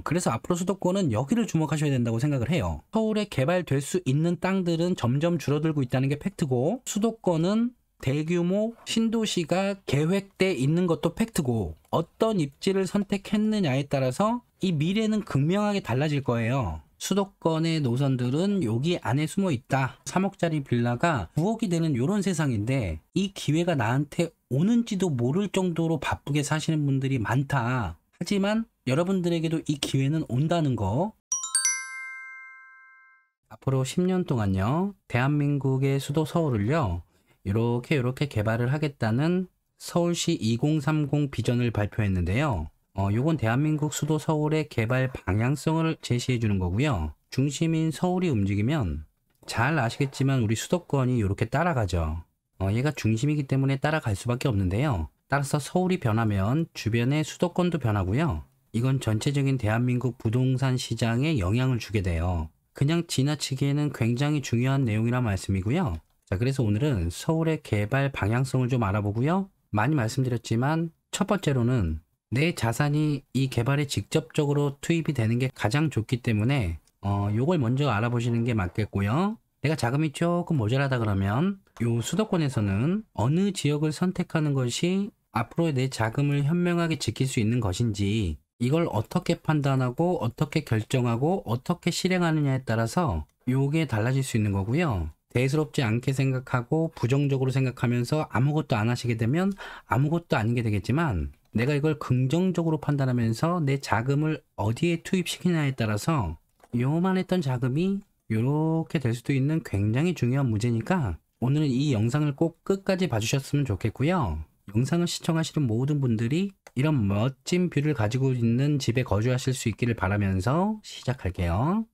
그래서 앞으로 수도권은 여기를 주목하셔야 된다고 생각을 해요. 서울에 개발될 수 있는 땅들은 점점 줄어들고 있다는 게 팩트고, 수도권은 대규모 신도시가 계획돼 있는 것도 팩트고, 어떤 입지를 선택했느냐에 따라서 이 미래는 극명하게 달라질 거예요. 수도권의 노선들은 여기 안에 숨어 있다. 3억짜리 빌라가 9억이 되는 이런 세상인데, 이 기회가 나한테 오는지도 모를 정도로 바쁘게 사시는 분들이 많다. 하지만 여러분들에게도 이 기회는 온다는 거. 앞으로 10년 동안요, 대한민국의 수도 서울을요, 이렇게 개발을 하겠다는 서울시 2030 비전을 발표했는데요. 요건 대한민국 수도 서울의 개발 방향성을 제시해 주는 거고요. 중심인 서울이 움직이면 잘 아시겠지만 우리 수도권이 이렇게 따라가죠. 얘가 중심이기 때문에 따라갈 수밖에 없는데요. 따라서 서울이 변하면 주변의 수도권도 변하고요. 이건 전체적인 대한민국 부동산 시장에 영향을 주게 돼요. 그냥 지나치기에는 굉장히 중요한 내용이란 말씀이고요. 자, 그래서 오늘은 서울의 개발 방향성을 좀 알아보고요. 많이 말씀드렸지만 첫 번째로는 내 자산이 이 개발에 직접적으로 투입이 되는 게 가장 좋기 때문에 요걸 먼저 알아보시는 게 맞겠고요. 내가 자금이 조금 모자라다 그러면 요 수도권에서는 어느 지역을 선택하는 것이 앞으로 내 자금을 현명하게 지킬 수 있는 것인지, 이걸 어떻게 판단하고 어떻게 결정하고 어떻게 실행하느냐에 따라서 요게 달라질 수 있는 거고요. 대수롭지 않게 생각하고 부정적으로 생각하면서 아무것도 안 하시게 되면 아무것도 아닌 게 되겠지만, 내가 이걸 긍정적으로 판단하면서 내 자금을 어디에 투입시키냐에 따라서 요만했던 자금이 요렇게 될 수도 있는 굉장히 중요한 문제니까, 오늘은 이 영상을 꼭 끝까지 봐주셨으면 좋겠고요. 영상을 시청하시는 모든 분들이 이런 멋진 뷰를 가지고 있는 집에 거주하실 수 있기를 바라면서 시작할게요.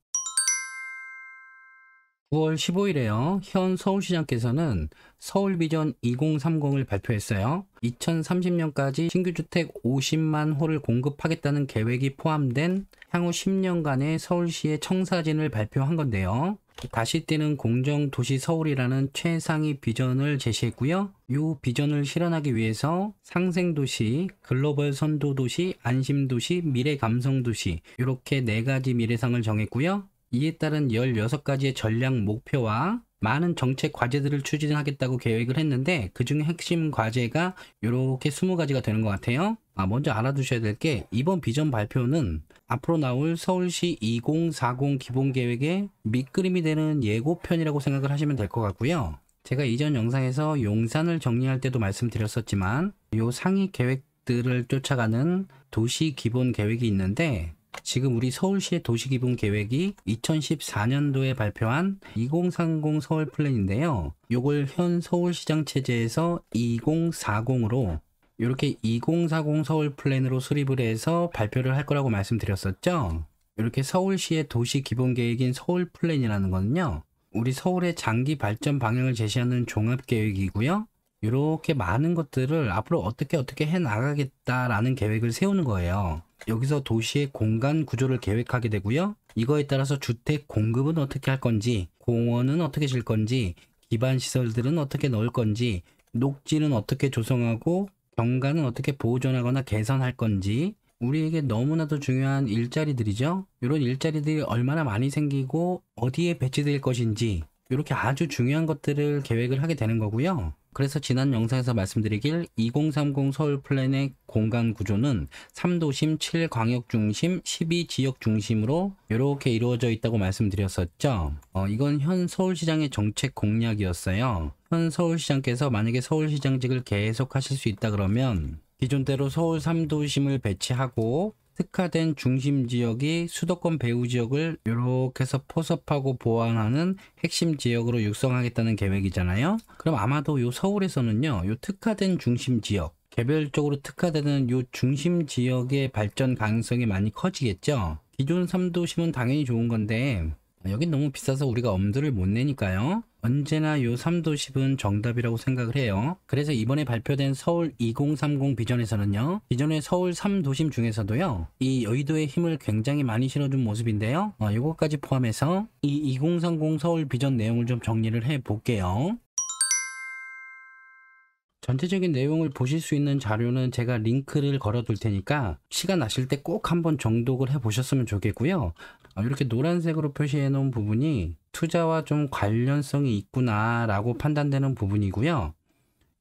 9월 15일에요. 현 서울시장께서는 서울비전 2030을 발표했어요. 2030년까지 신규주택 50만 호를 공급하겠다는 계획이 포함된 향후 10년간의 서울시의 청사진을 발표한 건데요. 다시 뛰는 공정도시 서울이라는 최상위 비전을 제시했고요. 이 비전을 실현하기 위해서 상생도시, 글로벌 선도도시, 안심도시, 미래감성도시, 이렇게 4가지 미래상을 정했고요. 이에 따른 16가지의 전략 목표와 많은 정책 과제들을 추진하겠다고 계획을 했는데, 그중에 핵심 과제가 이렇게 20가지가 되는 것 같아요. 먼저 알아두셔야 될 게, 이번 비전 발표는 앞으로 나올 서울시 2040 기본계획의 밑그림이 되는 예고편이라고 생각을 하시면 될 것 같고요. 제가 이전 영상에서 용산을 정리할 때도 말씀드렸었지만, 이 상위 계획들을 쫓아가는 도시 기본 계획이 있는데, 지금 우리 서울시의 도시기본 계획이 2014년도에 발표한 2030 서울 플랜인데요. 요걸 현 서울시장 체제에서 2040으로 이렇게 2040 서울 플랜으로 수립을 해서 발표를 할 거라고 말씀드렸었죠. 이렇게 서울시의 도시기본 계획인 서울 플랜이라는 거는요, 우리 서울의 장기 발전 방향을 제시하는 종합 계획이고요. 이렇게 많은 것들을 앞으로 어떻게 해 나가겠다라는 계획을 세우는 거예요. 여기서 도시의 공간 구조를 계획하게 되고요. 이거에 따라서 주택 공급은 어떻게 할 건지, 공원은 어떻게 질 건지, 기반 시설들은 어떻게 넣을 건지, 녹지는 어떻게 조성하고 경관은 어떻게 보존하거나 개선할 건지, 우리에게 너무나도 중요한 일자리들이죠. 이런 일자리들이 얼마나 많이 생기고 어디에 배치될 것인지, 이렇게 아주 중요한 것들을 계획을 하게 되는 거고요. 그래서 지난 영상에서 말씀드리길 2030 서울 플랜의 공간 구조는 3도심, 7광역 중심, 12지역 중심으로 이렇게 이루어져 있다고 말씀드렸었죠. 이건 현 서울시장의 정책 공약이었어요. 현 서울시장께서 만약에 서울시장직을 계속 하실 수 있다 그러면 기존대로 서울 3도심을 배치하고 특화된 중심 지역이 수도권 배후 지역을 이렇게 해서 포섭하고 보완하는 핵심 지역으로 육성하겠다는 계획이잖아요. 그럼 아마도 요 서울에서는요, 요 특화된 중심 지역, 개별적으로 특화되는 요 중심 지역의 발전 가능성이 많이 커지겠죠. 기존 3도심은 당연히 좋은 건데 여긴 너무 비싸서 우리가 엄두를 못 내니까요. 언제나 요 3도심은 정답이라고 생각을 해요. 그래서 이번에 발표된 서울 2030 비전에서는요, 기존의 서울 3도심 중에서도요, 이 여의도의 힘을 굉장히 많이 실어준 모습인데요. 요것까지 포함해서 이 2030 서울 비전 내용을 좀 정리를 해 볼게요. 전체적인 내용을 보실 수 있는 자료는 제가 링크를 걸어 둘 테니까 시간 나실 때 꼭 한번 정독을 해 보셨으면 좋겠고요. 이렇게 노란색으로 표시해 놓은 부분이 투자와 좀 관련성이 있구나 라고 판단되는 부분이고요.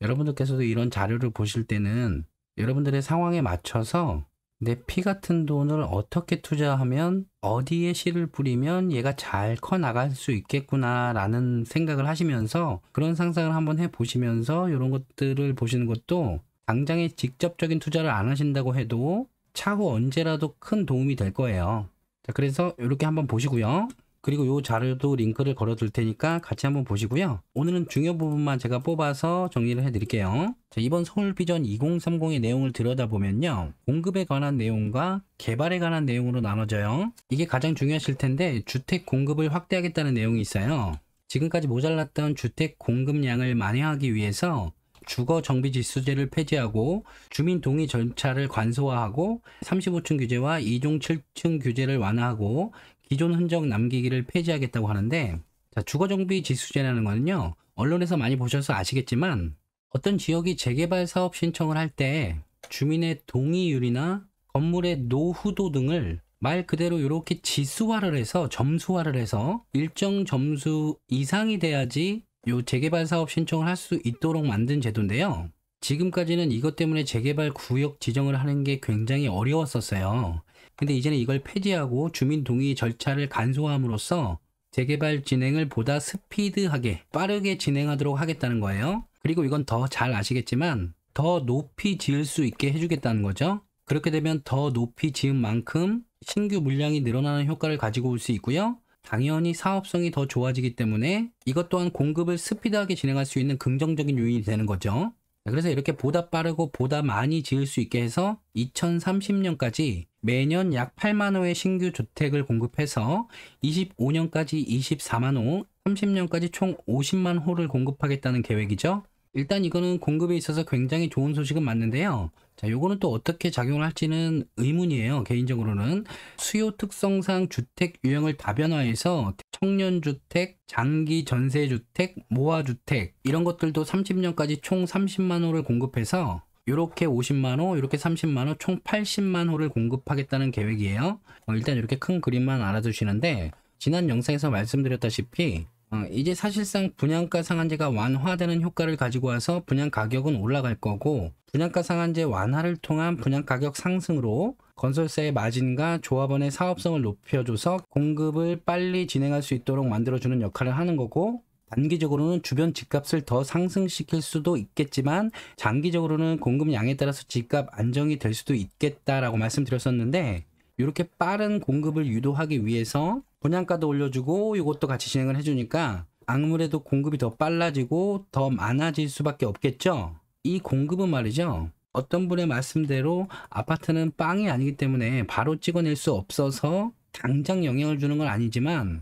여러분들께서도 이런 자료를 보실 때는 여러분들의 상황에 맞춰서 내 피 같은 돈을 어떻게 투자하면 어디에 씨를 뿌리면 얘가 잘 커 나갈 수 있겠구나 라는 생각을 하시면서 그런 상상을 한번 해 보시면서 이런 것들을 보시는 것도 당장에 직접적인 투자를 안 하신다고 해도 차후 언제라도 큰 도움이 될 거예요. 자, 그래서 이렇게 한번 보시고요. 그리고 이 자료도 링크를 걸어 둘 테니까 같이 한번 보시고요. 오늘은 중요 부분만 제가 뽑아서 정리를 해 드릴게요. 자, 이번 서울비전 2030의 내용을 들여다보면요. 공급에 관한 내용과 개발에 관한 내용으로 나눠져요. 이게 가장 중요하실 텐데 주택 공급을 확대하겠다는 내용이 있어요. 지금까지 모자랐던 주택 공급량을 만회하기 위해서 주거 정비 지수제를 폐지하고 주민 동의 절차를 간소화하고 35층 규제와 2종 7층 규제를 완화하고 기존 흔적 남기기를 폐지하겠다고 하는데, 자, 주거정비 지수제라는 거는요, 언론에서 많이 보셔서 아시겠지만 어떤 지역이 재개발 사업 신청을 할 때 주민의 동의율이나 건물의 노후도 등을 말 그대로 이렇게 지수화를 해서 점수화를 해서 일정 점수 이상이 돼야지 요 재개발 사업 신청을 할 수 있도록 만든 제도인데요. 지금까지는 이것 때문에 재개발 구역 지정을 하는 게 굉장히 어려웠었어요. 근데 이제는 이걸 폐지하고 주민 동의 절차를 간소화함으로써 재개발 진행을 보다 스피드하게 빠르게 진행하도록 하겠다는 거예요. 그리고 이건 더 잘 아시겠지만 더 높이 지을 수 있게 해주겠다는 거죠. 그렇게 되면 더 높이 지은 만큼 신규 물량이 늘어나는 효과를 가지고 올 수 있고요. 당연히 사업성이 더 좋아지기 때문에 이것 또한 공급을 스피드하게 진행할 수 있는 긍정적인 요인이 되는 거죠. 그래서 이렇게 보다 빠르고 보다 많이 지을 수 있게 해서 2030년까지 매년 약 8만 호의 신규 주택을 공급해서 25년까지 24만 호, 30년까지 총 50만 호를 공급하겠다는 계획이죠. 일단 이거는 공급에 있어서 굉장히 좋은 소식은 맞는데요. 자, 요거는 또 어떻게 작용을 할지는 의문이에요. 개인적으로는 수요 특성상 주택 유형을 다변화해서 청년주택, 장기 전세주택, 모아주택 이런 것들도 30년까지 총 30만 호를 공급해서 이렇게 50만 호, 이렇게 30만 호, 총 80만 호를 공급하겠다는 계획이에요. 일단 이렇게 큰 그림만 알아두시는데 지난 영상에서 말씀드렸다시피 이제 사실상 분양가 상한제가 완화되는 효과를 가지고 와서 분양 가격은 올라갈 거고 분양가 상한제 완화를 통한 분양 가격 상승으로 건설사의 마진과 조합원의 사업성을 높여줘서 공급을 빨리 진행할 수 있도록 만들어주는 역할을 하는 거고 단기적으로는 주변 집값을 더 상승시킬 수도 있겠지만 장기적으로는 공급량에 따라서 집값 안정이 될 수도 있겠다라고 말씀드렸었는데 이렇게 빠른 공급을 유도하기 위해서 분양가도 올려주고 이것도 같이 진행을 해주니까 아무래도 공급이 더 빨라지고 더 많아질 수밖에 없겠죠. 이 공급은 말이죠. 어떤 분의 말씀대로 아파트는 빵이 아니기 때문에 바로 찍어낼 수 없어서 당장 영향을 주는 건 아니지만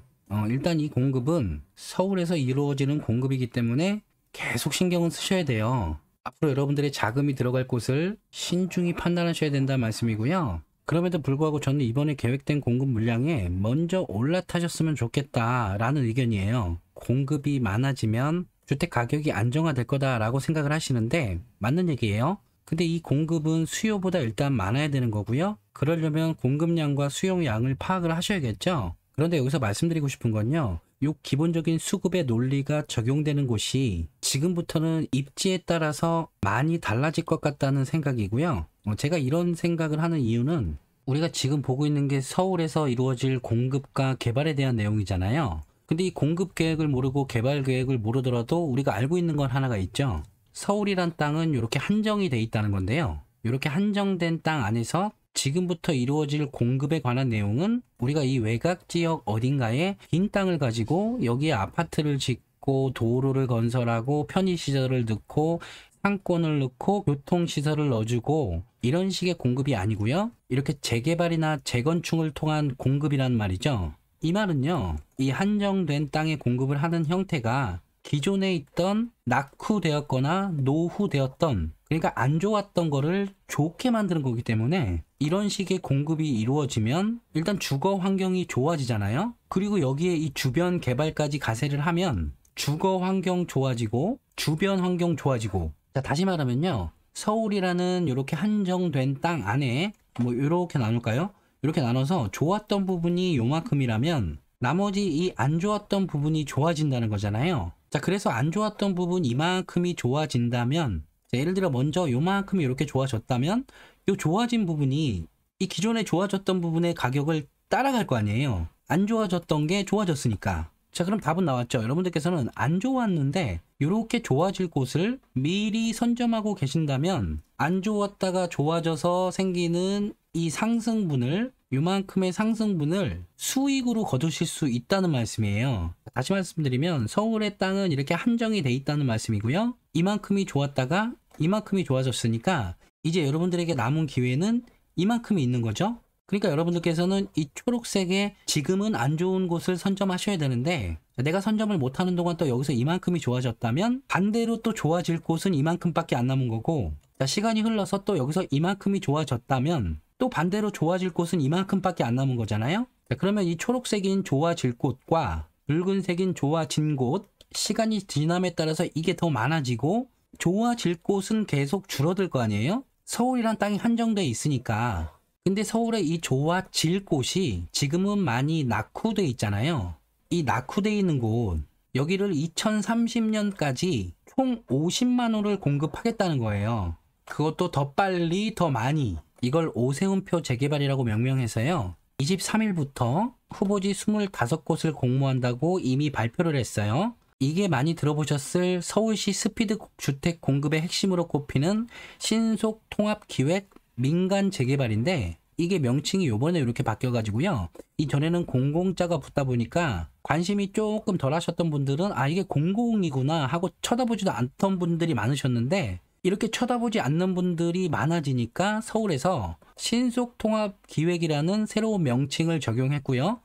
일단 이 공급은 서울에서 이루어지는 공급이기 때문에 계속 신경을 쓰셔야 돼요. 앞으로 여러분들의 자금이 들어갈 곳을 신중히 판단하셔야 된다는 말씀이고요. 그럼에도 불구하고 저는 이번에 계획된 공급 물량에 먼저 올라타셨으면 좋겠다라는 의견이에요. 공급이 많아지면 주택 가격이 안정화될 거다라고 생각을 하시는데 맞는 얘기예요. 근데 이 공급은 수요보다 일단 많아야 되는 거고요. 그러려면 공급량과 수용량을 파악을 하셔야겠죠. 그런데 여기서 말씀드리고 싶은 건요. 이 기본적인 수급의 논리가 적용되는 곳이 지금부터는 입지에 따라서 많이 달라질 것 같다는 생각이고요. 제가 이런 생각을 하는 이유는 우리가 지금 보고 있는 게 서울에서 이루어질 공급과 개발에 대한 내용이잖아요. 근데 이 공급 계획을 모르고 개발 계획을 모르더라도 우리가 알고 있는 건 하나가 있죠. 서울이란 땅은 이렇게 한정이 돼 있다는 건데요. 이렇게 한정된 땅 안에서 지금부터 이루어질 공급에 관한 내용은 우리가 이 외곽 지역 어딘가에 빈 땅을 가지고 여기에 아파트를 짓고 도로를 건설하고 편의시설을 넣고 상권을 넣고 교통시설을 넣어주고 이런 식의 공급이 아니고요. 이렇게 재개발이나 재건축을 통한 공급이란 말이죠. 이 말은요. 이 한정된 땅에 공급을 하는 형태가 기존에 있던 낙후되었거나 노후되었던 그러니까 안 좋았던 거를 좋게 만드는 거기 때문에 이런 식의 공급이 이루어지면 일단 주거 환경이 좋아지잖아요. 그리고 여기에 이 주변 개발까지 가세를 하면 주거 환경 좋아지고 주변 환경 좋아지고 자, 다시 말하면요. 서울이라는 이렇게 한정된 땅 안에 뭐 이렇게 나눌까요? 이렇게 나눠서 좋았던 부분이 요만큼이라면 나머지 이 안 좋았던 부분이 좋아진다는 거잖아요. 자, 그래서 안 좋았던 부분 이만큼이 좋아진다면, 자, 예를 들어 먼저 요만큼이 이렇게 좋아졌다면 요 좋아진 부분이 이 기존에 좋아졌던 부분의 가격을 따라갈 거 아니에요. 안 좋아졌던 게 좋아졌으니까. 자, 그럼 답은 나왔죠. 여러분들께서는 안 좋았는데 이렇게 좋아질 곳을 미리 선점하고 계신다면 안 좋았다가 좋아져서 생기는 이 상승분을, 요만큼의 상승분을 수익으로 거두실 수 있다는 말씀이에요. 다시 말씀드리면 서울의 땅은 이렇게 한정이 돼 있다는 말씀이고요. 이만큼이 좋았다가 이만큼이 좋아졌으니까 이제 여러분들에게 남은 기회는 이만큼이 있는 거죠. 그러니까 여러분들께서는 이 초록색의 지금은 안 좋은 곳을 선점하셔야 되는데, 내가 선점을 못하는 동안 또 여기서 이만큼이 좋아졌다면 반대로 또 좋아질 곳은 이만큼밖에 안 남은 거고, 시간이 흘러서 또 여기서 이만큼이 좋아졌다면 또 반대로 좋아질 곳은 이만큼밖에 안 남은 거잖아요. 그러면 이 초록색인 좋아질 곳과 붉은색인 좋아진 곳, 시간이 지남에 따라서 이게 더 많아지고 좋아질 곳은 계속 줄어들 거 아니에요. 서울이란 땅이 한정돼 있으니까. 근데 서울의 이 좋아질 곳이 지금은 많이 낙후돼 있잖아요. 이 낙후돼 있는 곳, 여기를 2030년까지 총 50만 호를 공급하겠다는 거예요. 그것도 더 빨리 더 많이. 이걸 오세훈표 재개발이라고 명명해서요. 23일부터 후보지 25곳을 공모한다고 이미 발표를 했어요. 이게 많이 들어보셨을 서울시 스피드 주택 공급의 핵심으로 꼽히는 신속 통합 기획 민간 재개발인데, 이게 명칭이 요번에 이렇게 바뀌어가지고요. 이전에는 공공자가 붙다 보니까 관심이 조금 덜 하셨던 분들은 아, 이게 공공이구나 하고 쳐다보지도 않던 분들이 많으셨는데, 이렇게 쳐다보지 않는 분들이 많아지니까 서울에서 신속통합기획이라는 새로운 명칭을 적용했고요.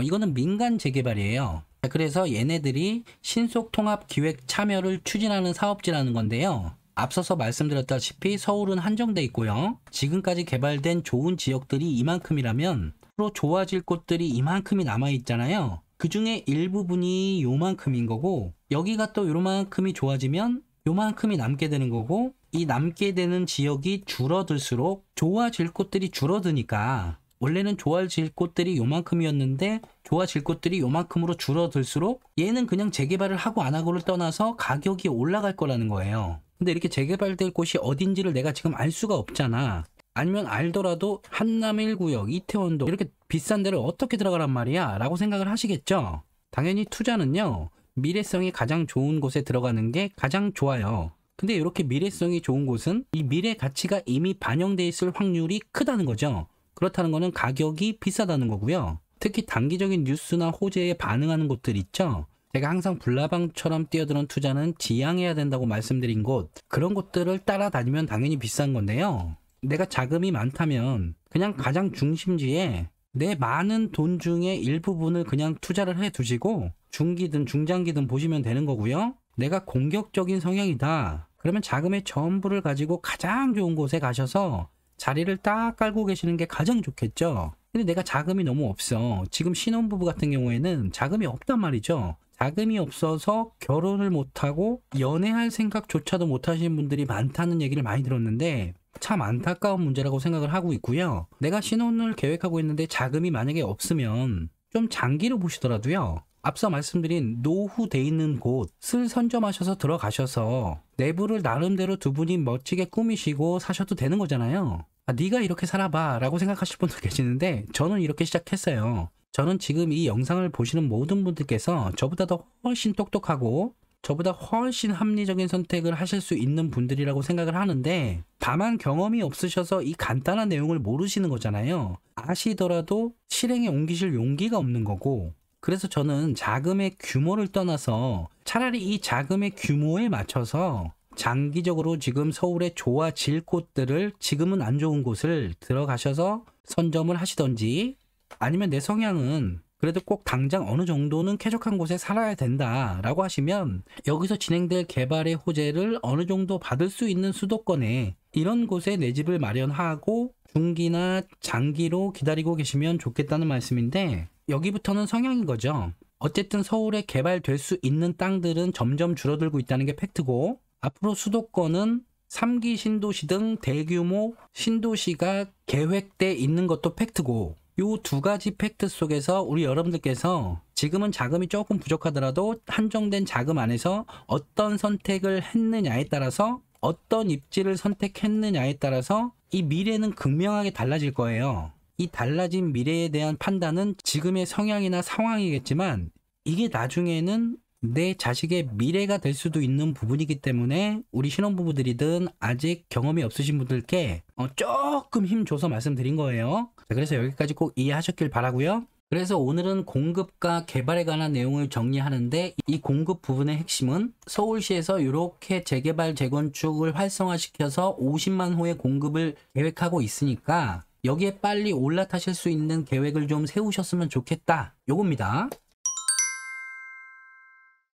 이거는 민간 재개발이에요. 그래서 얘네들이 신속통합기획 참여를 추진하는 사업지라는 건데요. 앞서서 말씀드렸다시피 서울은 한정돼 있고요. 지금까지 개발된 좋은 지역들이 이만큼이라면 앞으로 좋아질 곳들이 이만큼이 남아있잖아요. 그 중에 일부분이 요만큼인 거고, 여기가 또 요만큼이 좋아지면 요만큼이 남게 되는 거고, 이 남게 되는 지역이 줄어들수록 좋아질 곳들이 줄어드니까, 원래는 좋아질 곳들이 요만큼이었는데 좋아질 곳들이 요만큼으로 줄어들수록 얘는 그냥 재개발을 하고 안 하고를 떠나서 가격이 올라갈 거라는 거예요. 근데 이렇게 재개발될 곳이 어딘지를 내가 지금 알 수가 없잖아. 아니면 알더라도 한남 1구역, 이태원도 이렇게 비싼 데를 어떻게 들어가란 말이야? 라고 생각을 하시겠죠? 당연히 투자는요, 미래성이 가장 좋은 곳에 들어가는 게 가장 좋아요. 근데 이렇게 미래성이 좋은 곳은 이 미래 가치가 이미 반영돼 있을 확률이 크다는 거죠. 그렇다는 거는 가격이 비싸다는 거고요. 특히 단기적인 뉴스나 호재에 반응하는 곳들 있죠. 제가 항상 불나방처럼 뛰어드는 투자는 지양해야 된다고 말씀드린 곳, 그런 곳들을 따라다니면 당연히 비싼 건데요. 내가 자금이 많다면 그냥 가장 중심지에 내 많은 돈 중에 일부분을 그냥 투자를 해 두시고 중기든 중장기든 보시면 되는 거고요. 내가 공격적인 성향이다. 그러면 자금의 전부를 가지고 가장 좋은 곳에 가셔서 자리를 딱 깔고 계시는 게 가장 좋겠죠. 근데 내가 자금이 너무 없어. 지금 신혼부부 같은 경우에는 자금이 없단 말이죠. 자금이 없어서 결혼을 못하고 연애할 생각조차도 못하시는 분들이 많다는 얘기를 많이 들었는데, 참 안타까운 문제라고 생각을 하고 있고요. 내가 신혼을 계획하고 있는데 자금이 만약에 없으면 좀 장기로 보시더라도요, 앞서 말씀드린 노후돼 있는 곳을 선점하셔서 들어가셔서 내부를 나름대로 두 분이 멋지게 꾸미시고 사셔도 되는 거잖아요. 아, 네가 이렇게 살아봐 라고 생각하실 분들 계시는데, 저는 이렇게 시작했어요. 저는 지금 이 영상을 보시는 모든 분들께서 저보다 더 훨씬 똑똑하고 저보다 훨씬 합리적인 선택을 하실 수 있는 분들이라고 생각을 하는데, 다만 경험이 없으셔서 이 간단한 내용을 모르시는 거잖아요. 아시더라도 실행에 옮기실 용기가 없는 거고, 그래서 저는 자금의 규모를 떠나서 차라리 이 자금의 규모에 맞춰서 장기적으로 지금 서울의 좋아질 곳들을, 지금은 안 좋은 곳을 들어가셔서 선점을 하시던지, 아니면 내 성향은 그래도 꼭 당장 어느 정도는 쾌적한 곳에 살아야 된다라고 하시면 여기서 진행될 개발의 호재를 어느 정도 받을 수 있는 수도권에 이런 곳에 내 집을 마련하고 중기나 장기로 기다리고 계시면 좋겠다는 말씀인데, 여기부터는 성향인 거죠. 어쨌든 서울에 개발될 수 있는 땅들은 점점 줄어들고 있다는 게 팩트고, 앞으로 수도권은 3기 신도시 등 대규모 신도시가 계획돼 있는 것도 팩트고, 요 두 가지 팩트 속에서 우리 여러분들께서 지금은 자금이 조금 부족하더라도 한정된 자금 안에서 어떤 선택을 했느냐에 따라서, 어떤 입지를 선택했느냐에 따라서 이 미래는 극명하게 달라질 거예요. 이 달라진 미래에 대한 판단은 지금의 성향이나 상황이겠지만, 이게 나중에는 내 자식의 미래가 될 수도 있는 부분이기 때문에 우리 신혼부부들이든 아직 경험이 없으신 분들께 조금 힘줘서 말씀드린 거예요. 자, 그래서 여기까지 꼭 이해하셨길 바라고요. 그래서 오늘은 공급과 개발에 관한 내용을 정리하는데, 이 공급 부분의 핵심은 서울시에서 이렇게 재개발 재건축을 활성화시켜서 50만 호의 공급을 계획하고 있으니까 여기에 빨리 올라타실 수 있는 계획을 좀 세우셨으면 좋겠다, 요겁니다.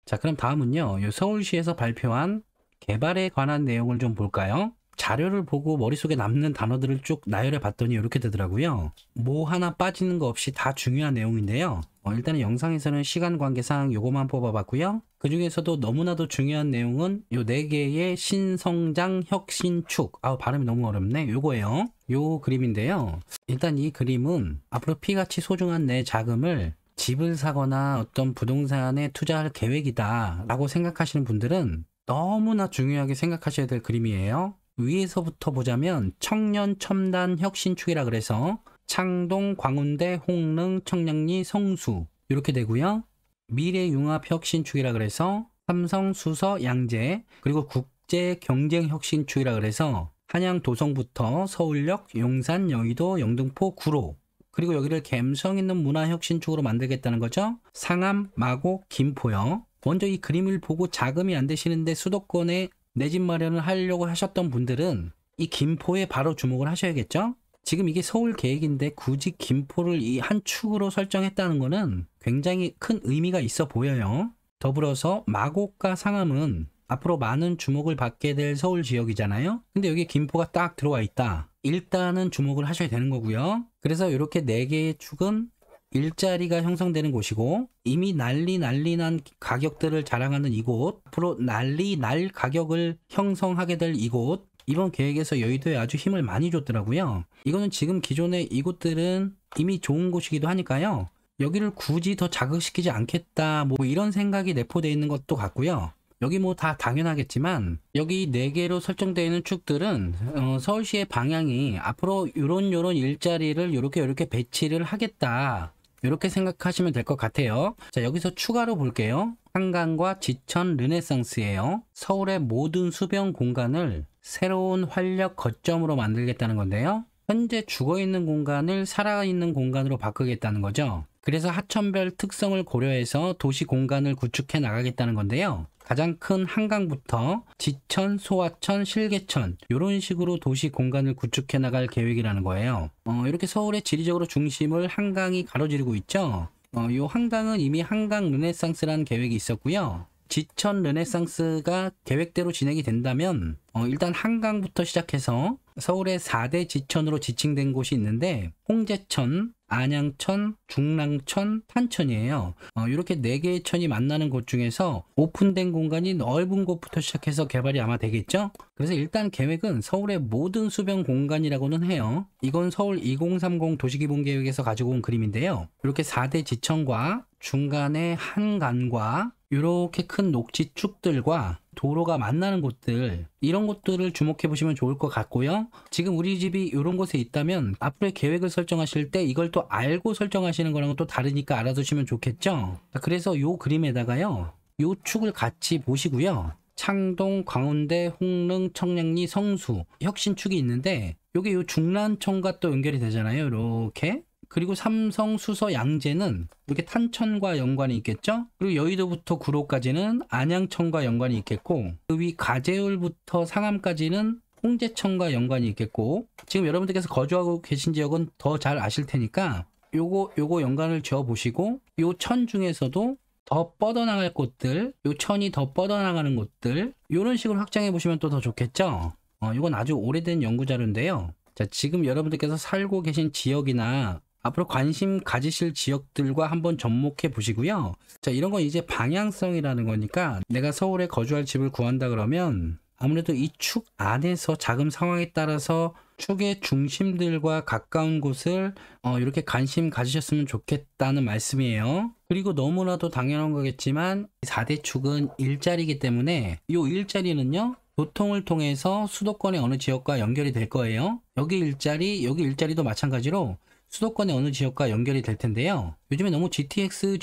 자, 그럼 다음은요, 요 서울시에서 발표한 개발에 관한 내용을 좀 볼까요? 자료를 보고 머릿속에 남는 단어들을 쭉 나열해 봤더니 이렇게 되더라고요. 뭐 하나 빠지는 거 없이 다 중요한 내용인데요. 일단은 영상에서는 시간 관계상 요거만 뽑아봤고요. 그 중에서도 너무나도 중요한 내용은 요 4개의 신성장 혁신축. 발음이 너무 어렵네. 요거예요. 요 그림인데요. 일단 이 그림은 앞으로 피같이 소중한 내 자금을 집을 사거나 어떤 부동산에 투자할 계획이다 라고 생각하시는 분들은 너무나 중요하게 생각하셔야 될 그림이에요. 위에서부터 보자면 청년 첨단 혁신축이라 그래서 창동, 광운대, 홍릉, 청량리, 성수 이렇게 되고요. 미래융합 혁신축이라 그래서 삼성, 수서, 양재, 그리고 국제 경쟁 혁신축이라 그래서 한양, 도성부터 서울역, 용산, 여의도, 영등포, 구로, 그리고 여기를 감성 있는 문화 혁신축으로 만들겠다는 거죠. 상암, 마곡, 김포요. 먼저 이 그림을 보고 자금이 안 되시는데 수도권에 내 집 마련을 하려고 하셨던 분들은 이 김포에 바로 주목을 하셔야겠죠. 지금 이게 서울 계획인데 굳이 김포를 이 한 축으로 설정했다는 거는 굉장히 큰 의미가 있어 보여요. 더불어서 마곡과 상암은 앞으로 많은 주목을 받게 될 서울 지역이잖아요. 근데 여기 김포가 딱 들어와 있다. 일단은 주목을 하셔야 되는 거고요. 그래서 이렇게 4개의 축은 일자리가 형성되는 곳이고, 이미 난리 난 가격들을 자랑하는 이곳, 앞으로 난리 날 가격을 형성하게 될 이곳, 이번 계획에서 여의도에 아주 힘을 많이 줬더라고요. 이거는 지금 기존의 이곳들은 이미 좋은 곳이기도 하니까요. 여기를 굳이 더 자극시키지 않겠다, 뭐 이런 생각이 내포되어 있는 것도 같고요. 여기 뭐 다 당연하겠지만 여기 4개로 설정되어 있는 축들은 서울시의 방향이 앞으로 요런 일자리를 요렇게 배치를 하겠다, 이렇게 생각하시면 될 것 같아요. 자, 여기서 추가로 볼게요. 한강과 지천 르네상스예요. 서울의 모든 수변 공간을 새로운 활력 거점으로 만들겠다는 건데요. 현재 죽어있는 공간을 살아있는 공간으로 바꾸겠다는 거죠. 그래서 하천별 특성을 고려해서 도시 공간을 구축해 나가겠다는 건데요. 가장 큰 한강부터 지천, 소화천, 실개천 이런 식으로 도시 공간을 구축해 나갈 계획이라는 거예요. 이렇게 서울의 지리적으로 중심을 한강이 가로지르고 있죠. 이 한강은 이미 한강 르네상스라는 계획이 있었고요. 지천 르네상스가 계획대로 진행이 된다면 일단 한강부터 시작해서 서울의 4대 지천으로 지칭된 곳이 있는데 홍제천, 안양천, 중랑천, 탄천이에요. 이렇게 4개의 천이 만나는 곳 중에서 오픈된 공간이 넓은 곳부터 시작해서 개발이 아마 되겠죠. 그래서 일단 계획은 서울의 모든 수변 공간이라고는 해요. 이건 서울 2030 도시기본계획에서 가지고 온 그림인데요. 이렇게 4대 지천과 중간에 한강과 이렇게 큰 녹지축들과 도로가 만나는 곳들, 이런 곳들을 주목해 보시면 좋을 것 같고요. 지금 우리 집이 이런 곳에 있다면 앞으로의 계획을 설정하실 때 이걸 또 알고 설정하시는 거랑은 또 다르니까 알아두시면 좋겠죠. 그래서 이 그림에다가요, 이 축을 같이 보시고요. 창동, 광운대, 홍릉, 청량리, 성수 혁신축이 있는데 여기 이 중랑천과 또 연결이 되잖아요. 이렇게. 그리고 삼성, 수서, 양재는 이렇게 탄천과 연관이 있겠죠. 그리고 여의도부터 구로까지는 안양천과 연관이 있겠고, 그 위 가재울부터 상암까지는 홍제천과 연관이 있겠고, 지금 여러분들께서 거주하고 계신 지역은 더 잘 아실 테니까 요거 연관을 지어 보시고, 요 천 중에서도 더 뻗어나갈 곳들, 요 천이 더 뻗어나가는 곳들, 이런 식으로 확장해 보시면 또 더 좋겠죠. 이건 아주 오래된 연구 자료인데요. 자, 지금 여러분들께서 살고 계신 지역이나 앞으로 관심 가지실 지역들과 한번 접목해 보시고요. 자, 이런 건 이제 방향성이라는 거니까 내가 서울에 거주할 집을 구한다 그러면 아무래도 이 축 안에서 자금 상황에 따라서 축의 중심들과 가까운 곳을 이렇게 관심 가지셨으면 좋겠다는 말씀이에요. 그리고 너무나도 당연한 거겠지만 4대 축은 일자리이기 때문에 이 일자리는요, 교통을 통해서 수도권의 어느 지역과 연결이 될 거예요. 여기 일자리도 마찬가지로 수도권의 어느 지역과 연결이 될 텐데요. 요즘에 너무 GTX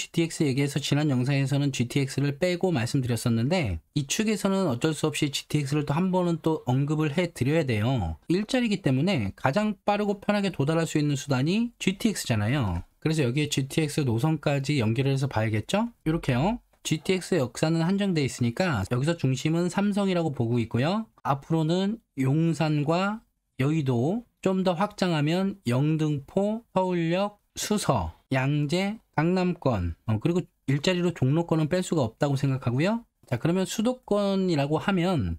얘기해서 지난 영상에서는 GTX를 빼고 말씀드렸었는데 이 축에서는 어쩔 수 없이 GTX를 또 한 번은 또 언급을 해 드려야 돼요. 일자리이기 때문에 가장 빠르고 편하게 도달할 수 있는 수단이 GTX잖아요. 그래서 여기에 GTX 노선까지 연결해서 봐야겠죠? 이렇게요. GTX 역사는 한정되어 있으니까 여기서 중심은 삼성이라고 보고 있고요. 앞으로는 용산과 여의도, 좀 더 확장하면 영등포, 서울역, 수서, 양재, 강남권, 그리고 일자리로 종로권은 뺄 수가 없다고 생각하고요. 자, 그러면 수도권이라고 하면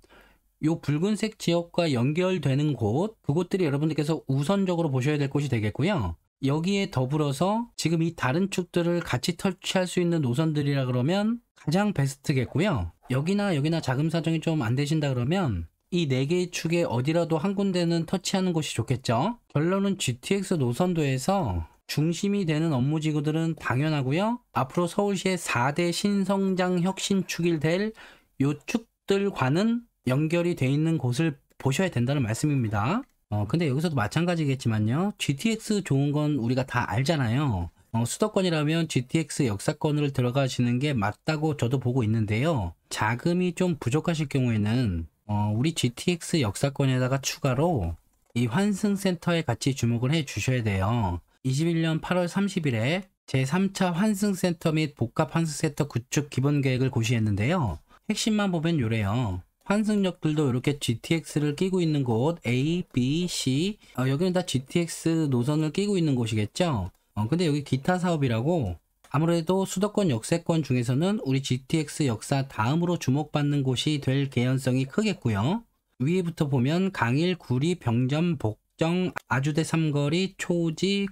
요 붉은색 지역과 연결되는 곳, 그곳들이 여러분들께서 우선적으로 보셔야 될 곳이 되겠고요. 여기에 더불어서 지금 이 다른 축들을 같이 터치할 수 있는 노선들이라 그러면 가장 베스트겠고요. 여기나 자금 사정이 좀 안 되신다 그러면 이 4개의 축에 어디라도 한 군데는 터치하는 곳이 좋겠죠. 결론은 GTX 노선도에서 중심이 되는 업무지구들은 당연하고요. 앞으로 서울시의 4대 신성장 혁신축이 될 요 축들과는 연결이 돼 있는 곳을 보셔야 된다는 말씀입니다. 근데 여기서도 마찬가지겠지만요. GTX 좋은 건 우리가 다 알잖아요. 수도권이라면 GTX 역사권으로 들어가시는 게 맞다고 저도 보고 있는데요. 자금이 좀 부족하실 경우에는 우리 GTX 역사권에다가 추가로 이 환승센터에 같이 주목을 해 주셔야 돼요. 21년 8월 30일에 제3차 환승센터 및 복합환승센터 구축 기본계획을 고시했는데요. 핵심만 보면 요래요. 환승역들도 이렇게 GTX를 끼고 있는 곳 A, B, C 여기는 다 GTX 노선을 끼고 있는 곳이겠죠. 근데 여기 기타 사업이라고 아무래도 수도권 역세권 중에서는 우리 GTX 역사 다음으로 주목받는 곳이 될 개연성이 크겠고요. 위에부터 보면 강일, 구리, 병점, 복정, 아주대 삼거리, 초지,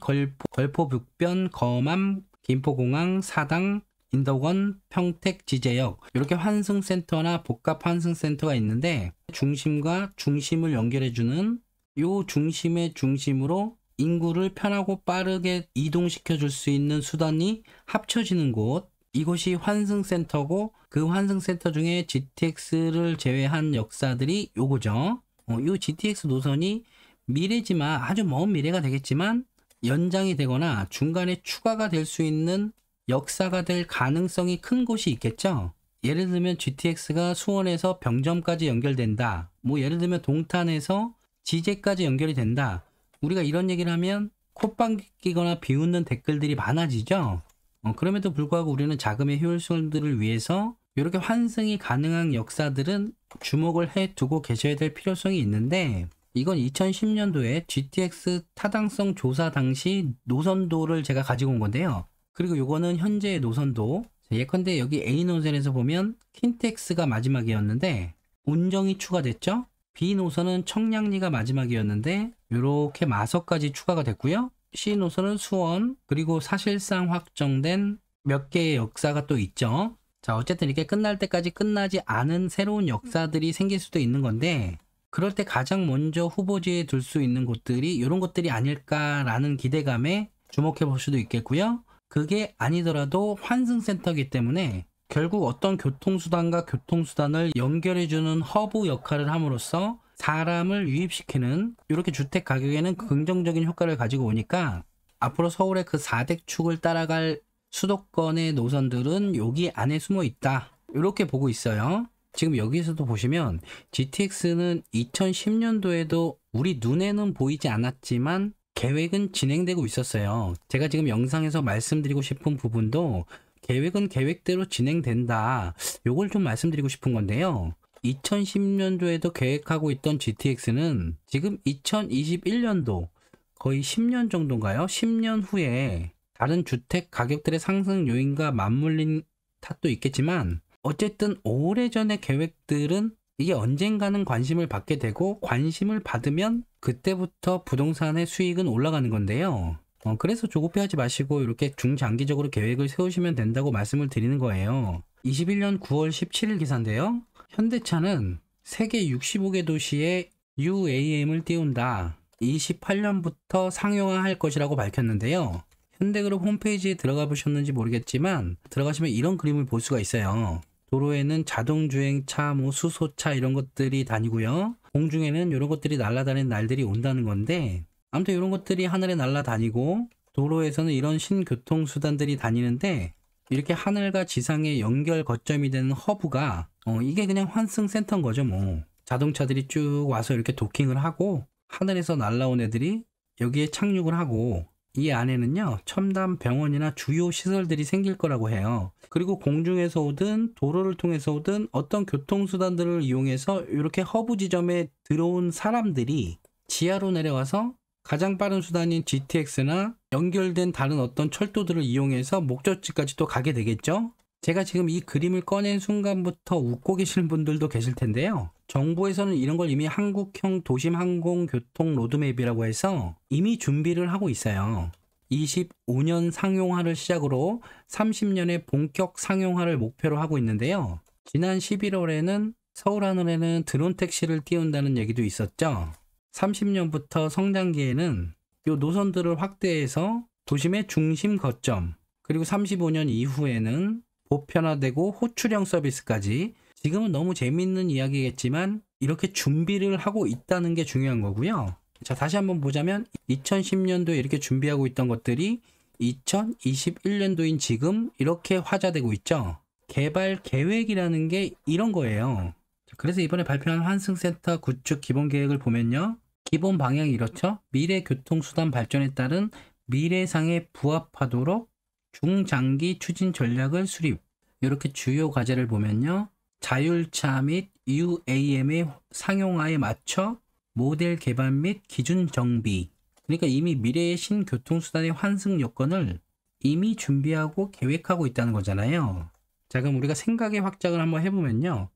걸포 북변, 거맘, 김포공항, 사당, 인덕원, 평택, 지제역 이렇게 환승센터나 복합환승센터가 있는데 중심과 중심을 연결해주는 요 중심의 중심으로 인구를 편하고 빠르게 이동시켜 줄 수 있는 수단이 합쳐지는 곳, 이곳이 환승센터고 그 환승센터 중에 GTX를 제외한 역사들이 요거죠. 요 GTX 노선이 미래지만 아주 먼 미래가 되겠지만 연장이 되거나 중간에 추가가 될 수 있는 역사가 될 가능성이 큰 곳이 있겠죠. 예를 들면 GTX가 수원에서 병점까지 연결된다. 뭐 예를 들면 동탄에서 지제까지 연결이 된다. 우리가 이런 얘기를 하면 콧방 끼거나 비웃는 댓글들이 많아지죠. 그럼에도 불구하고 우리는 자금의 효율성들을 위해서 이렇게 환승이 가능한 역사들은 주목을 해 두고 계셔야 될 필요성이 있는데 이건 2010년도에 GTX 타당성 조사 당시 노선도를 제가 가지고 온 건데요. 그리고 요거는 현재의 노선도. 예컨대 여기 A 노선에서 보면 킨텍스가 마지막이었는데 운정이 추가됐죠. B 노선은 청량리가 마지막이었는데 이렇게 마석까지 추가가 됐고요. C 노선은 수원, 그리고 사실상 확정된 몇 개의 역사가 또 있죠. 자, 어쨌든 이렇게 끝날 때까지 끝나지 않은 새로운 역사들이 생길 수도 있는 건데 그럴 때 가장 먼저 후보지에 둘 수 있는 곳들이 이런 것들이 아닐까라는 기대감에 주목해 볼 수도 있겠고요. 그게 아니더라도 환승센터이기 때문에 결국 어떤 교통수단과 교통수단을 연결해주는 허브 역할을 함으로써 사람을 유입시키는 이렇게 주택 가격에는 긍정적인 효과를 가지고 오니까 앞으로 서울의 그 4대 축을 따라갈 수도권의 노선들은 여기 안에 숨어 있다. 이렇게 보고 있어요. 지금 여기서도 보시면 GTX는 2010년도에도 우리 눈에는 보이지 않았지만 계획은 진행되고 있었어요. 제가 지금 영상에서 말씀드리고 싶은 부분도 계획은 계획대로 진행된다. 요걸 좀 말씀드리고 싶은 건데요. 2010년도에도 계획하고 있던 GTX는 지금 2021년도 거의 10년 정도인가요? 10년 후에 다른 주택 가격들의 상승 요인과 맞물린 탓도 있겠지만 어쨌든 오래전의 계획들은 이게 언젠가는 관심을 받게 되고 관심을 받으면 그때부터 부동산의 수익은 올라가는 건데요. 그래서 조급해하지 마시고 이렇게 중장기적으로 계획을 세우시면 된다고 말씀을 드리는 거예요. 21년 9월 17일 기사인데요. 현대차는 세계 65개 도시에 UAM을 띄운다. 28년부터 상용화할 것이라고 밝혔는데요. 현대그룹 홈페이지에 들어가 보셨는지 모르겠지만 들어가시면 이런 그림을 볼 수가 있어요. 도로에는 자동주행차, 수소차 이런 것들이 다니고요. 공중에는 이런 것들이 날아다니는 날들이 온다는 건데, 아무튼 이런 것들이 하늘에 날아다니고 도로에서는 이런 신교통수단들이 다니는데, 이렇게 하늘과 지상의 연결 거점이 되는 허브가 이게 그냥 환승센터인 거죠. 자동차들이 쭉 와서 이렇게 도킹을 하고 하늘에서 날아온 애들이 여기에 착륙을 하고, 이 안에는요 첨단 병원이나 주요 시설들이 생길 거라고 해요. 그리고 공중에서 오든 도로를 통해서 오든 어떤 교통수단들을 이용해서 이렇게 허브 지점에 들어온 사람들이 지하로 내려와서 가장 빠른 수단인 GTX나 연결된 다른 어떤 철도들을 이용해서 목적지까지 또 가게 되겠죠. 제가 지금 이 그림을 꺼낸 순간부터 웃고 계시는 분들도 계실 텐데요. 정부에서는 이런 걸 이미 한국형 도심항공교통 로드맵이라고 해서 이미 준비를 하고 있어요. 25년 상용화를 시작으로 30년의 본격 상용화를 목표로 하고 있는데요. 지난 11월에는 서울 하늘에는 드론 택시를 띄운다는 얘기도 있었죠. 30년부터 성장기에는 이 노선들을 확대해서 도심의 중심 거점, 그리고 35년 이후에는 보편화되고 호출형 서비스까지, 지금은 너무 재밌는 이야기겠지만 이렇게 준비를 하고 있다는 게 중요한 거고요. 자, 다시 한번 보자면 2010년도에 이렇게 준비하고 있던 것들이 2021년도인 지금 이렇게 화자되고 있죠. 개발 계획이라는 게 이런 거예요. 그래서 이번에 발표한 환승센터 구축 기본 계획을 보면요. 기본 방향이 이렇죠. 미래 교통수단 발전에 따른 미래상에 부합하도록 중장기 추진 전략을 수립. 이렇게 주요 과제를 보면요. 자율차 및 UAM의 상용화에 맞춰 모델 개발 및 기준 정비. 그러니까 이미 미래의 신교통수단의 환승 요건을 이미 준비하고 계획하고 있다는 거잖아요. 자, 그럼 우리가 생각의 확장을 한번 해보면요.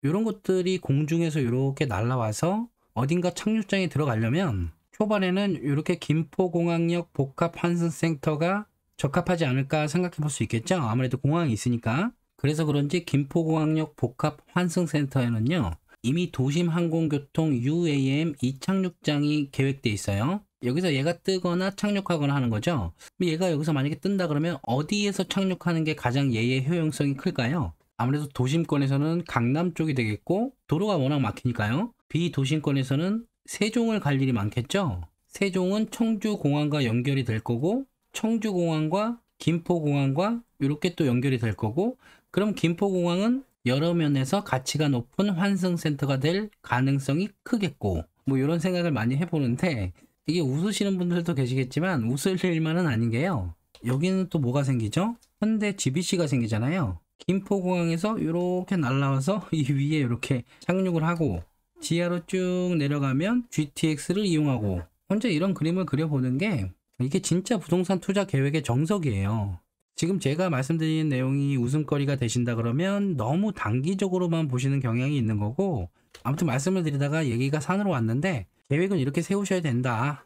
이런 것들이 공중에서 이렇게 날아와서 어딘가 착륙장에 들어가려면 초반에는 이렇게 김포공항역 복합환승센터가 적합하지 않을까 생각해 볼 수 있겠죠. 아무래도 공항이 있으니까. 그래서 그런지 김포공항역 복합환승센터에는요. 이미 도심항공교통 UAM 이착륙장이 계획돼 있어요. 여기서 얘가 뜨거나 착륙하거나 하는 거죠. 얘가 여기서 만약에 뜬다 그러면 어디에서 착륙하는 게 가장 얘의 효용성이 클까요? 아무래도 도심권에서는 강남 쪽이 되겠고, 도로가 워낙 막히니까요. 비도심권에서는 세종을 갈 일이 많겠죠. 세종은 청주공항과 연결이 될 거고, 청주공항과 김포공항과 이렇게 또 연결이 될 거고, 그럼 김포공항은 여러 면에서 가치가 높은 환승센터가 될 가능성이 크겠고, 이런 생각을 많이 해보는데, 이게 웃으시는 분들도 계시겠지만 웃을 일만은 아닌 게요. 여기는 또 뭐가 생기죠? 현대 GBC가 생기잖아요. 김포공항에서 이렇게 날아와서 이 위에 이렇게 착륙을 하고 지하로 쭉 내려가면 GTX를 이용하고, 혼자 이런 그림을 그려보는 게 이게 진짜 부동산 투자 계획의 정석이에요. 지금 제가 말씀드리는 내용이 웃음거리가 되신다 그러면 너무 단기적으로만 보시는 경향이 있는 거고, 아무튼 말씀을 드리다가 얘기가 산으로 왔는데 계획은 이렇게 세우셔야 된다.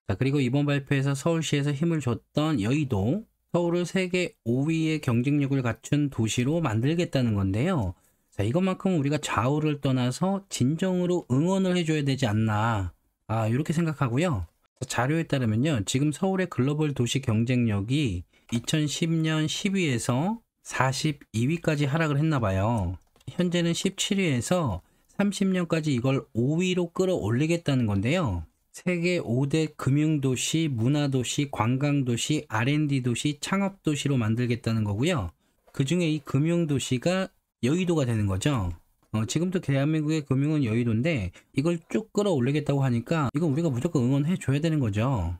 자, 그리고 이번 발표에서 서울시에서 힘을 줬던 여의도, 서울을 세계 5위의 경쟁력을 갖춘 도시로 만들겠다는 건데요. 자, 이것만큼은 우리가 좌우를 떠나서 진정으로 응원을 해줘야 되지 않나, 이렇게 생각하고요. 자료에 따르면요, 지금 서울의 글로벌 도시 경쟁력이 2010년 10위에서 42위까지 하락을 했나 봐요. 현재는 17위에서 30년까지 이걸 5위로 끌어올리겠다는 건데요. 세계 5대 금융도시, 문화도시, 관광도시, R&D도시, 창업도시로 만들겠다는 거고요. 그 중에 이 금융도시가 여의도가 되는 거죠. 지금도 대한민국의 금융은 여의도인데 이걸 쭉 끌어올리겠다고 하니까 이건 우리가 무조건 응원해 줘야 되는 거죠.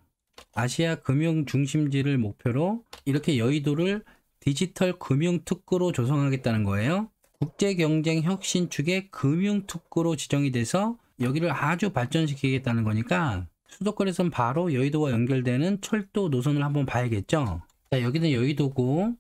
아시아 금융 중심지를 목표로 이렇게 여의도를 디지털 금융 특구로 조성하겠다는 거예요. 국제경쟁 혁신축의 금융 특구로 지정이 돼서 여기를 아주 발전시키겠다는 거니까 수도권에선 바로 여의도와 연결되는 철도 노선을 한번 봐야겠죠. 자, 여기는 여의도고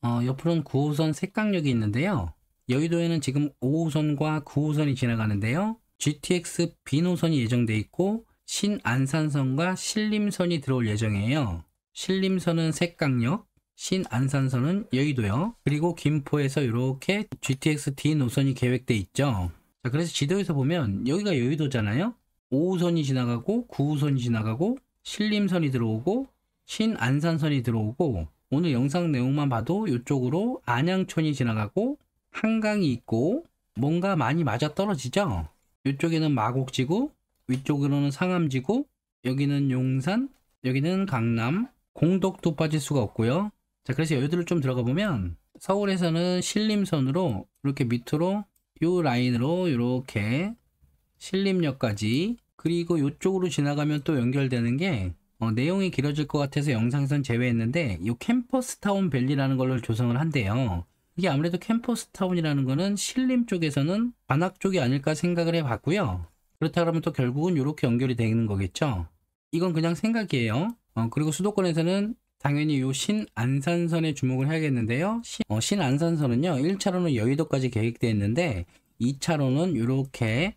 옆으로는 9호선 색강역이 있는데요. 여의도에는 지금 5호선과 9호선이 지나가는데요. GTX B노선이 예정돼 있고 신안산선과 신림선이 들어올 예정이에요. 신림선은 색강역, 신안산선은 여의도요. 그리고 김포에서 이렇게 GTX D 노선이 계획돼 있죠. 자, 그래서 지도에서 보면 여기가 여의도잖아요. 5호선이 지나가고 9호선이 지나가고 신림선이 들어오고 신안산선이 들어오고, 오늘 영상 내용만 봐도 이쪽으로 안양촌이 지나가고 한강이 있고 뭔가 많이 맞아떨어지죠. 이쪽에는 마곡지구, 위쪽으로는 상암지구, 여기는 용산, 여기는 강남, 공덕도 빠질 수가 없고요. 자, 그래서 여기들을 좀 들어가 보면 서울에서는 신림선으로 이렇게 밑으로 요 라인으로 이렇게 신림역까지, 그리고 이쪽으로 지나가면 또 연결되는 게 내용이 길어질 것 같아서 영상선 제외했는데, 이 캠퍼스타운 밸리라는 걸로 조성을 한대요. 이게 아무래도 캠퍼스타운이라는 거는 신림 쪽에서는 관악 쪽이 아닐까 생각을 해봤고요. 그렇다 그러면 또 결국은 이렇게 연결이 되는 거겠죠. 이건 그냥 생각이에요. 그리고 수도권에서는 당연히 이 신안산선에 주목을 해야겠는데요. 신안산선은요, 1차로는 여의도까지 계획되어 있는데 2차로는 이렇게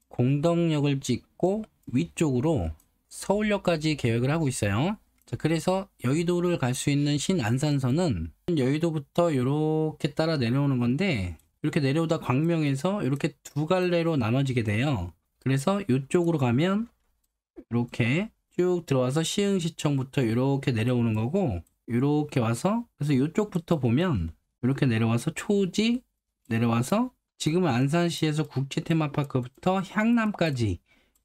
공덕역을 찍고 위쪽으로 서울역까지 계획을 하고 있어요. 자, 그래서 여의도를 갈 수 있는 신안산선은 여의도부터 이렇게 따라 내려오는 건데, 이렇게 내려오다 광명에서 이렇게 두 갈래로 나눠지게 돼요. 그래서 이쪽으로 가면 이렇게 쭉 들어와서 시흥시청부터 이렇게 내려오는 거고, 이렇게 와서, 그래서 이쪽부터 보면 이렇게 내려와서 초지, 내려와서 지금은 안산시에서 국제테마파크부터 향남까지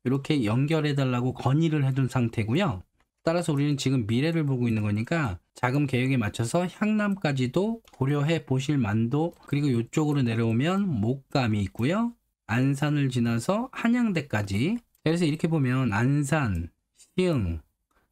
이렇게 연결해 달라고 건의를 해둔 상태고요. 따라서 우리는 지금 미래를 보고 있는 거니까 자금 계획에 맞춰서 향남까지도 고려해 보실 만도. 그리고 이쪽으로 내려오면 목감이 있고요. 안산을 지나서 한양대까지. 그래서 이렇게 보면 안산, 시흥,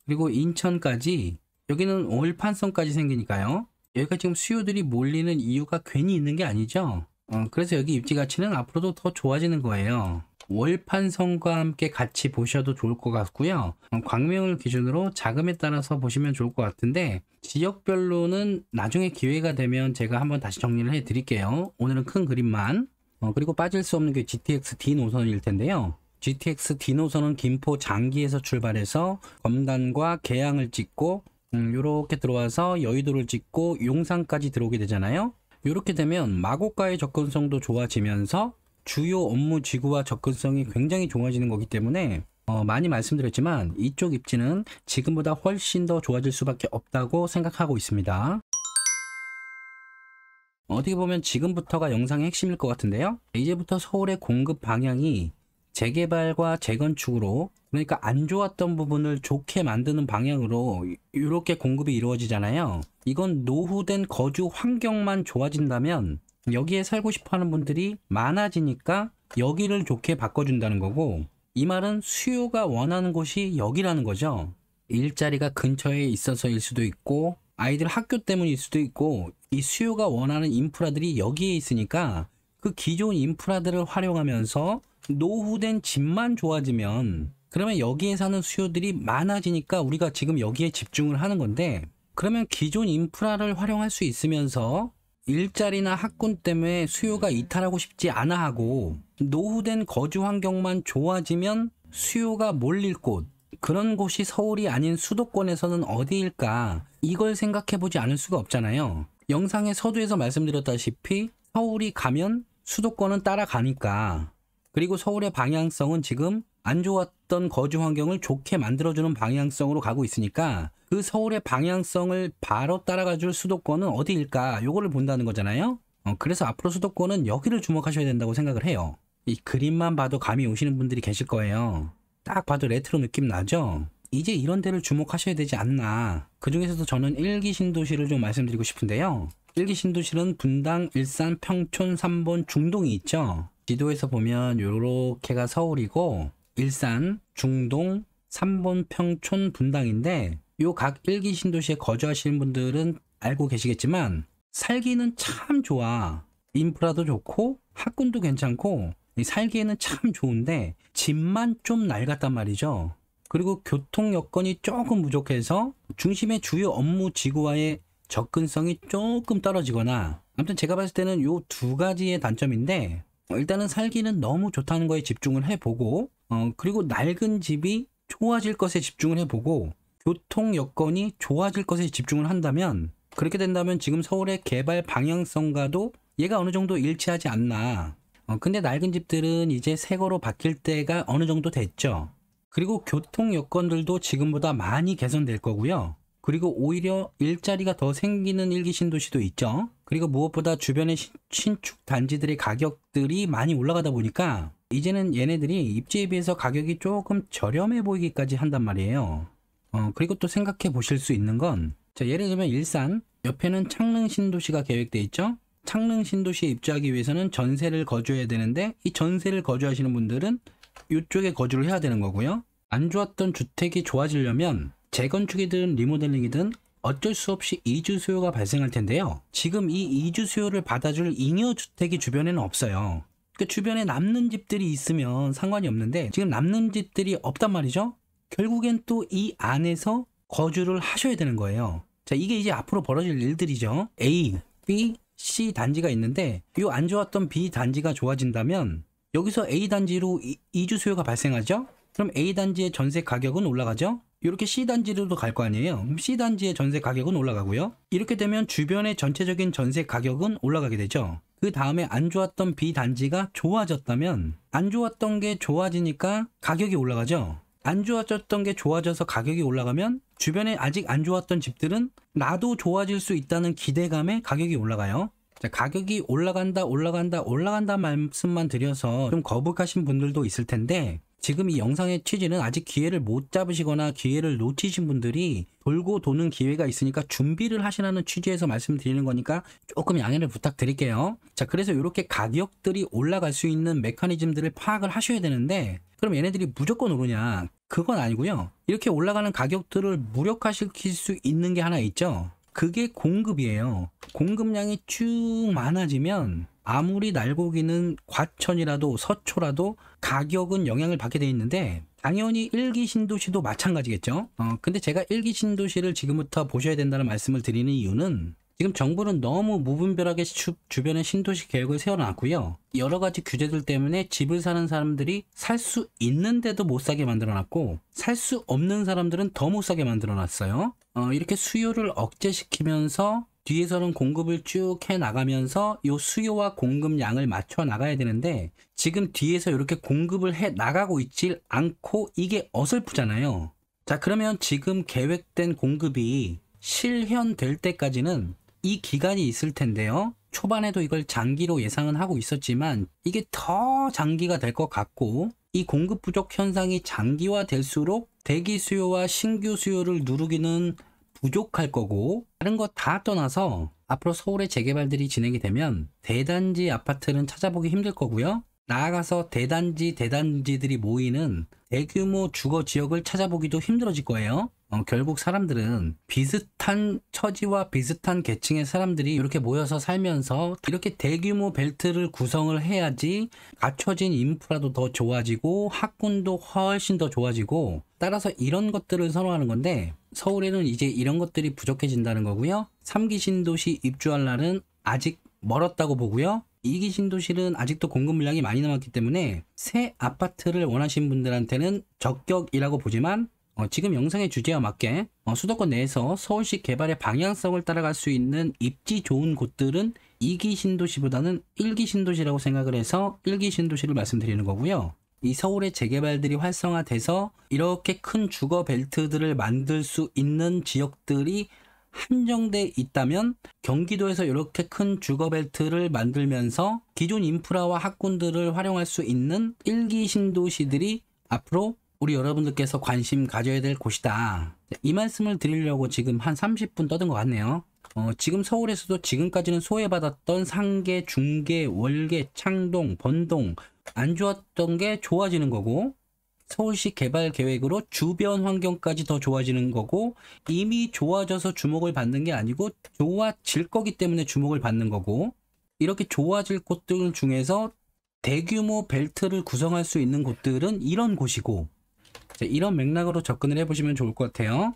그리고 인천까지, 여기는 월판선까지 생기니까요. 여기가 지금 수요들이 몰리는 이유가 괜히 있는 게 아니죠. 그래서 여기 입지 가치는 앞으로도 더 좋아지는 거예요. 월판선과 함께 같이 보셔도 좋을 것 같고요. 광명을 기준으로 자금에 따라서 보시면 좋을 것 같은데, 지역별로는 나중에 기회가 되면 제가 한번 다시 정리를 해 드릴게요. 오늘은 큰 그림만. 그리고 빠질 수 없는 게 GTX D 노선일 텐데요. GTX D 노선은 김포 장기에서 출발해서 검단과 계양을 찍고 이렇게 들어와서 여의도를 찍고 용산까지 들어오게 되잖아요. 이렇게 되면 마곡과의 접근성도 좋아지면서 주요 업무 지구와 접근성이 굉장히 좋아지는 거기 때문에 많이 말씀드렸지만 이쪽 입지는 지금보다 훨씬 더 좋아질 수밖에 없다고 생각하고 있습니다. 어떻게 보면 지금부터가 영상의 핵심일 것 같은데요. 이제부터 서울의 공급 방향이 재개발과 재건축으로, 그러니까 안 좋았던 부분을 좋게 만드는 방향으로 이렇게 공급이 이루어지잖아요. 이건 노후된 거주 환경만 좋아진다면 여기에 살고 싶어 하는 분들이 많아지니까 여기를 좋게 바꿔준다는 거고, 이 말은 수요가 원하는 곳이 여기라는 거죠. 일자리가 근처에 있어서일 수도 있고 아이들 학교 때문일 수도 있고, 이 수요가 원하는 인프라들이 여기에 있으니까 그 기존 인프라들을 활용하면서 노후된 집만 좋아지면, 그러면 여기에 사는 수요들이 많아지니까 우리가 지금 여기에 집중을 하는 건데, 그러면 기존 인프라를 활용할 수 있으면서 일자리나 학군 때문에 수요가 이탈하고 싶지 않아 하고, 노후된 거주 환경만 좋아지면 수요가 몰릴 곳, 그런 곳이 서울이 아닌 수도권에서는 어디일까, 이걸 생각해 보지 않을 수가 없잖아요. 영상의 서두에서 말씀드렸다시피 서울이 가면 수도권은 따라가니까, 그리고 서울의 방향성은 지금 안 좋았던 거주 환경을 좋게 만들어주는 방향성으로 가고 있으니까 그 서울의 방향성을 바로 따라가 줄 수도권은 어디일까, 요거를 본다는 거잖아요. 그래서 앞으로 수도권은 여기를 주목하셔야 된다고 생각을 해요. 이 그림만 봐도 감이 오시는 분들이 계실 거예요. 딱 봐도 레트로 느낌 나죠? 이제 이런 데를 주목하셔야 되지 않나. 그 중에서도 저는 1기 신도시를 좀 말씀드리고 싶은데요. 1기 신도시는 분당, 일산, 평촌, 삼본, 중동이 있죠. 지도에서 보면 요렇게가 서울이고, 일산, 중동, 삼본, 평촌, 분당인데, 요 각 1기 신도시에 거주하시는 분들은 알고 계시겠지만 살기는 참 좋아. 인프라도 좋고 학군도 괜찮고 살기에는 참 좋은데 집만 좀 낡았단 말이죠. 그리고 교통 여건이 조금 부족해서 중심의 주요 업무 지구와의 접근성이 조금 떨어지거나, 아무튼 제가 봤을 때는 요 두 가지의 단점인데, 일단은 살기는 너무 좋다는 거에 집중을 해보고 그리고 낡은 집이 좋아질 것에 집중을 해보고 교통 여건이 좋아질 것에 집중을 한다면 그렇게 된다면 지금 서울의 개발 방향성과도 얘가 어느 정도 일치하지 않나. 근데 낡은 집들은 이제 새 거로 바뀔 때가 어느 정도 됐죠. 그리고 교통 여건들도 지금보다 많이 개선될 거고요. 그리고 오히려 일자리가 더 생기는 일기 신도시도 있죠. 그리고 무엇보다 주변의 신축 단지들의 가격들이 많이 올라가다 보니까 이제는 얘네들이 입지에 비해서 가격이 조금 저렴해 보이기까지 한단 말이에요. 그리고 또 생각해 보실 수 있는 건 자, 예를 들면 일산 옆에는 창릉 신도시가 계획돼 있죠. 창릉 신도시에 입주하기 위해서는 전세를 거주해야 되는데 이 전세를 거주하시는 분들은 이쪽에 거주를 해야 되는 거고요. 안 좋았던 주택이 좋아지려면 재건축이든 리모델링이든 어쩔 수 없이 이주 수요가 발생할 텐데요. 지금 이 이주 수요를 받아줄 잉여 주택이 주변에는 없어요. 그러니까 주변에 남는 집들이 있으면 상관이 없는데 지금 남는 집들이 없단 말이죠. 결국엔 또 이 안에서 거주를 하셔야 되는 거예요. 자, 이게 이제 앞으로 벌어질 일들이죠. A, B, C 단지가 있는데 이 안 좋았던 B 단지가 좋아진다면 여기서 A 단지로 이주 수요가 발생하죠. 그럼 A 단지의 전세 가격은 올라가죠. 이렇게 C 단지로도 갈 거 아니에요. 그럼 C 단지의 전세 가격은 올라가고요. 이렇게 되면 주변의 전체적인 전세 가격은 올라가게 되죠. 그 다음에 안 좋았던 B 단지가 좋아졌다면 안 좋았던 게 좋아지니까 가격이 올라가죠. 안 좋아졌던 게 좋아져서 가격이 올라가면 주변에 아직 안 좋았던 집들은 나도 좋아질 수 있다는 기대감에 가격이 올라가요. 자, 가격이 올라간다 말씀만 드려서 좀 거북하신 분들도 있을 텐데 지금 이 영상의 취지는 아직 기회를 못 잡으시거나 기회를 놓치신 분들이 돌고 도는 기회가 있으니까 준비를 하시라는 취지에서 말씀드리는 거니까 조금 양해를 부탁드릴게요. 자, 그래서 이렇게 가격들이 올라갈 수 있는 메커니즘들을 파악을 하셔야 되는데 그럼 얘네들이 무조건 오르냐? 그건 아니고요. 이렇게 올라가는 가격들을 무력화시킬 수 있는 게 하나 있죠. 그게 공급이에요. 공급량이 쭉 많아지면 아무리 날고기는 과천이라도 서초라도 가격은 영향을 받게 돼 있는데 당연히 일기 신도시도 마찬가지겠죠. 근데 제가 일기 신도시를 지금부터 보셔야 된다는 말씀을 드리는 이유는 지금 정부는 너무 무분별하게 주변에 신도시 계획을 세워놨고요. 여러 가지 규제들 때문에 집을 사는 사람들이 살 수 있는데도 못 사게 만들어놨고 살 수 없는 사람들은 더 못 사게 만들어놨어요. 이렇게 수요를 억제시키면서 뒤에서는 공급을 쭉 해나가면서 이 수요와 공급량을 맞춰 나가야 되는데 지금 뒤에서 이렇게 공급을 해 나가고 있질 않고 이게 어설프잖아요. 자, 그러면 지금 계획된 공급이 실현될 때까지는 이 기간이 있을 텐데요. 초반에도 이걸 장기로 예상은 하고 있었지만 이게 더 장기가 될 것 같고 이 공급 부족 현상이 장기화될수록 대기 수요와 신규 수요를 누르기는 부족할 거고 다른 거 다 떠나서 앞으로 서울의 재개발들이 진행이 되면 대단지 아파트는 찾아보기 힘들 거고요. 나아가서 대단지들이 모이는 대규모 주거 지역을 찾아보기도 힘들어질 거예요. 결국 사람들은 비슷한 처지와 비슷한 계층의 사람들이 이렇게 모여서 살면서 이렇게 대규모 벨트를 구성을 해야지 갖춰진 인프라도 더 좋아지고 학군도 훨씬 더 좋아지고 따라서 이런 것들을 선호하는 건데 서울에는 이제 이런 것들이 부족해진다는 거고요. 3기 신도시 입주할 날은 아직 멀었다고 보고요. 2기 신도시는 아직도 공급 물량이 많이 남았기 때문에 새 아파트를 원하시는 분들한테는 적격이라고 보지만 지금 영상의 주제와 맞게 수도권 내에서 서울시 개발의 방향성을 따라갈 수 있는 입지 좋은 곳들은 2기 신도시보다는 1기 신도시라고 생각을 해서 1기 신도시를 말씀드리는 거고요. 이 서울의 재개발들이 활성화돼서 이렇게 큰 주거 벨트들을 만들 수 있는 지역들이 한정돼 있다면 경기도에서 이렇게 큰 주거 벨트를 만들면서 기존 인프라와 학군들을 활용할 수 있는 1기 신도시들이 앞으로 우리 여러분들께서 관심 가져야 될 곳이다. 이 말씀을 드리려고 지금 한 30분 떠든 것 같네요. 지금 서울에서도 지금까지는 소외받았던 상계, 중계, 월계, 창동, 번동 안 좋았던 게 좋아지는 거고 서울시 개발 계획으로 주변 환경까지 더 좋아지는 거고 이미 좋아져서 주목을 받는 게 아니고 좋아질 거기 때문에 주목을 받는 거고 이렇게 좋아질 곳들 중에서 대규모 벨트를 구성할 수 있는 곳들은 이런 곳이고 이런 맥락으로 접근을 해보시면 좋을 것 같아요.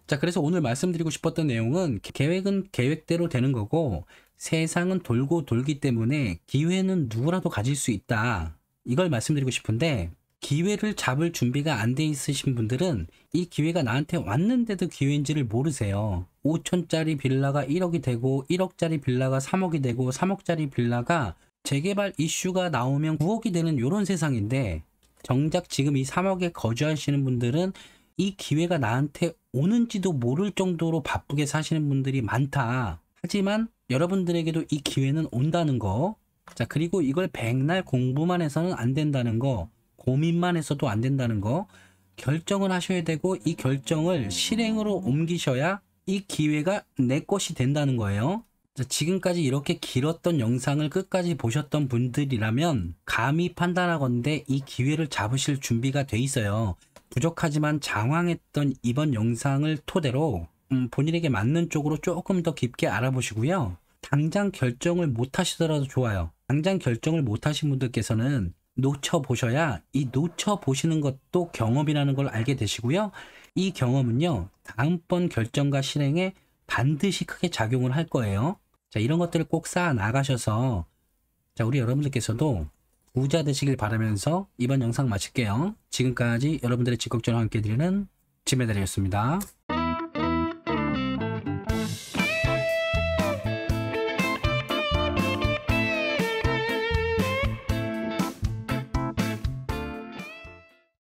자, 그래서 오늘 말씀드리고 싶었던 내용은 계획은 계획대로 되는 거고 세상은 돌고 돌기 때문에 기회는 누구라도 가질 수 있다. 이걸 말씀드리고 싶은데 기회를 잡을 준비가 안 돼 있으신 분들은 이 기회가 나한테 왔는데도 기회인지를 모르세요. 5천짜리 빌라가 1억이 되고 1억짜리 빌라가 3억이 되고 3억짜리 빌라가 재개발 이슈가 나오면 9억이 되는 이런 세상인데 정작 지금 이 3억에 거주하시는 분들은 이 기회가 나한테 오는지도 모를 정도로 바쁘게 사시는 분들이 많다. 하지만 여러분들에게도 이 기회는 온다는 거. 자, 그리고 이걸 백날 공부만 해서는 안 된다는 거. 고민만 해서도 안 된다는 거. 결정을 하셔야 되고 이 결정을 실행으로 옮기셔야 이 기회가 내 것이 된다는 거예요. 자, 지금까지 이렇게 길었던 영상을 끝까지 보셨던 분들이라면 감히 판단하건대 이 기회를 잡으실 준비가 돼 있어요. 부족하지만 장황했던 이번 영상을 토대로 본인에게 맞는 쪽으로 조금 더 깊게 알아보시고요. 당장 결정을 못 하시더라도 좋아요. 당장 결정을 못 하신 분들께서는 놓쳐보셔야 이 놓쳐보시는 것도 경험이라는 걸 알게 되시고요. 이 경험은요, 다음번 결정과 실행에 반드시 크게 작용을 할 거예요. 자, 이런 것들을 꼭 쌓아 나가셔서 자, 우리 여러분들께서도 부자 되시길 바라면서 이번 영상 마칠게요. 지금까지 여러분들의 직업전화 함께 드리는 지메달이었습니다.